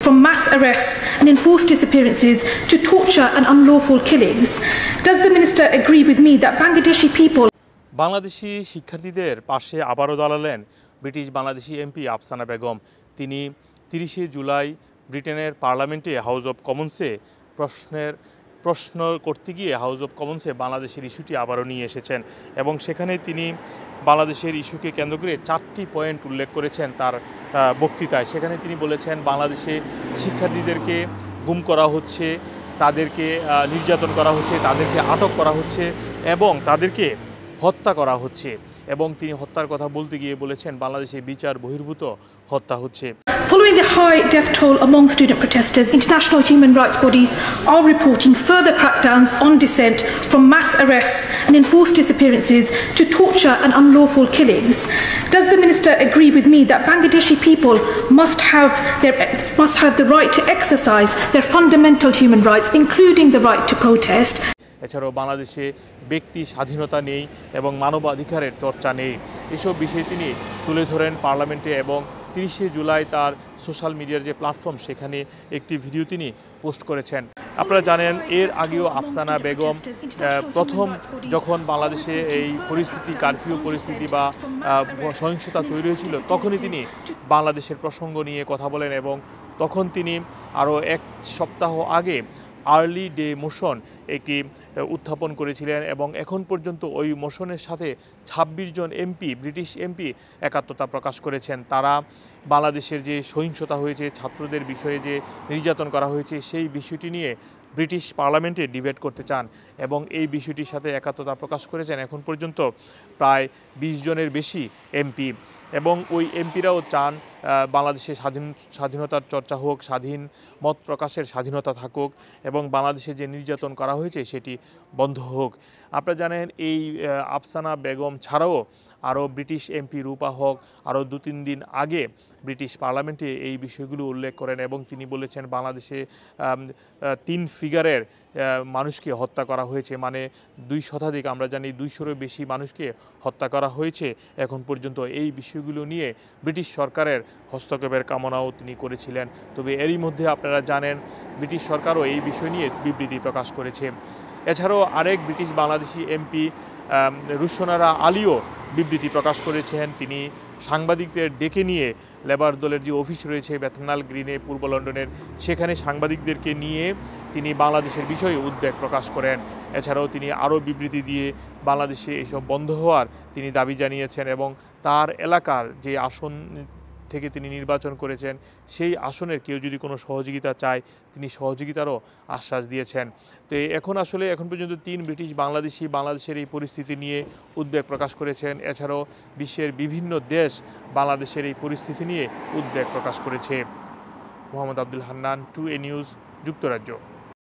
from mass arrests and enforced disappearances to torture and unlawful killings. Does the Minister agree with me that Bangladeshi people Bangladeshi শিক্ষার্থীদের পাশে আবারও দাঁড়ালেন British Bangladeshi MP Afsana Begum. তিনি 30 জুলাই ব্রিটেনের পার্লামেন্টে house of কমন্সে প্রশ্ন করতে গিয়ে হাউস অব কমন্সে বাংলাদেশের ইস্যুটি আবারও নিয়ে এসেছেন এবং সেখানে তিনি বাংলাদেশের ইস্যুকে কেন্দ্র করে 4টি পয়েন্ট উল্লেখ করেছেন তার বক্তৃতায়। সেখানে তিনি বলেছেন বাংলাদেশে শিক্ষার্থীদেরকে গুম করা হচ্ছে, তাদেরকে নির্যাতন করা হচ্ছে, তাদেরকে আটক করা হচ্ছে এবং তাদেরকে হত্যা করা হচ্ছে এবং তিনি হত্যার কথা বলতে গিয়ে বলেছেন বাংলাদেশে বিচার বহির্ভূত হত্যা হচ্ছে। Following the high death toll among student protesters, international human rights bodies are reporting further crackdowns on dissent, from mass arrests and enforced disappearances to torture and unlawful killings. Does the Minister agree with me that Bangladeshi people must have the right to exercise their fundamental human rights, including the right to protest? এছাড়াও বাংলাদেশে ব্যক্তি স্বাধীনতা নেই এবং মানবাধিকারের চর্চা নেই, এসব বিষয়ে তিনি তুলে ধরেন পার্লামেন্টে এবং 30 জুলাই তার সোশ্যাল মিডিয়ার যে প্ল্যাটফর্ম সেখানে একটি ভিডিও তিনি পোস্ট করেছেন। আপনারা জানেন এর আগেও আফসানা বেগম প্রথম যখন বাংলাদেশে এই পরিস্থিতি, কারফিউ পরিস্থিতি বা সহিংসতা তৈরি হয়েছিল তখনই তিনি বাংলাদেশের প্রসঙ্গ নিয়ে কথা বলেন এবং তখন তিনি আরও 1 সপ্তাহ আগে আর্লি ডে মোশন একটি উত্থাপন করেছিলেন এবং এখন পর্যন্ত ওই মোশনের সাথে 26 জন এমপি, ব্রিটিশ এমপি একাত্মতা প্রকাশ করেছেন। তারা বাংলাদেশের যে সহিংসতা হয়েছে, ছাত্রদের বিষয়ে যে নির্যাতন করা হয়েছে সেই বিষয়টি নিয়ে ব্রিটিশ পার্লামেন্টে ডিবেট করতে চান এবং এই বিষয়টির সাথে একাত্মতা প্রকাশ করেছেন এখন পর্যন্ত প্রায় 20 জনের বেশি এমপি এবং ওই এমপিরাও চান বাংলাদেশে স্বাধীনতার চর্চা হোক, স্বাধীন মত প্রকাশের স্বাধীনতা থাকুক এবং বাংলাদেশে যে নির্যাতন করা হয়েছে সেটি বন্ধ হোক। আপনারা জানেন এই আফসানা বেগম ছাড়াও আরও ব্রিটিশ এমপি রূপা হক আরও 2-3 দিন আগে ব্রিটিশ পার্লামেন্টে এই বিষয়গুলো উল্লেখ করেন এবং তিনি বলেছেন বাংলাদেশে 3 ফিগারের মানুষকে হত্যা করা হয়েছে, মানে 2 শতাধিক, আমরা জানি 200-এরও বেশি মানুষকে হত্যা করা হয়েছে এখন পর্যন্ত। এই বিষয়গুলো নিয়ে ব্রিটিশ সরকারের হস্তক্ষেপের কামনাও তিনি করেছিলেন। তবে এরই মধ্যে আপনারা জানেন ব্রিটিশ সরকারও এই বিষয় নিয়ে বিবৃতি প্রকাশ করেছে। এছাড়াও আরেক ব্রিটিশ বাংলাদেশি এমপি রুশনারা আলীও বিবৃতি প্রকাশ করেছেন। তিনি সাংবাদিকদের ডেকে নিয়ে লেবার দলের যে অফিস রয়েছে বেথনাল গ্রিনে পূর্ব লন্ডনের, সেখানে সাংবাদিকদেরকে নিয়ে তিনি বাংলাদেশের বিষয়ে উদ্বেগ প্রকাশ করেন। এছাড়াও তিনি আরও বিবৃতি দিয়ে বাংলাদেশে এসব বন্ধ হওয়ার তিনি দাবি জানিয়েছেন এবং তার এলাকার যে আসন থেকে তিনি নির্বাচন করেছেন সেই আসনের কেউ যদি কোনো সহযোগিতা চায় তিনি সহযোগিতারও আশ্বাস দিয়েছেন। তো এখন পর্যন্ত 3 ব্রিটিশ বাংলাদেশি বাংলাদেশের এই পরিস্থিতি নিয়ে উদ্বেগ প্রকাশ করেছেন। এছাড়াও বিশ্বের বিভিন্ন দেশ বাংলাদেশের এই পরিস্থিতি নিয়ে উদ্বেগ প্রকাশ করেছে। মোহাম্মদ আব্দুল হান্নান, 2A নিউজ, যুক্তরাজ্য।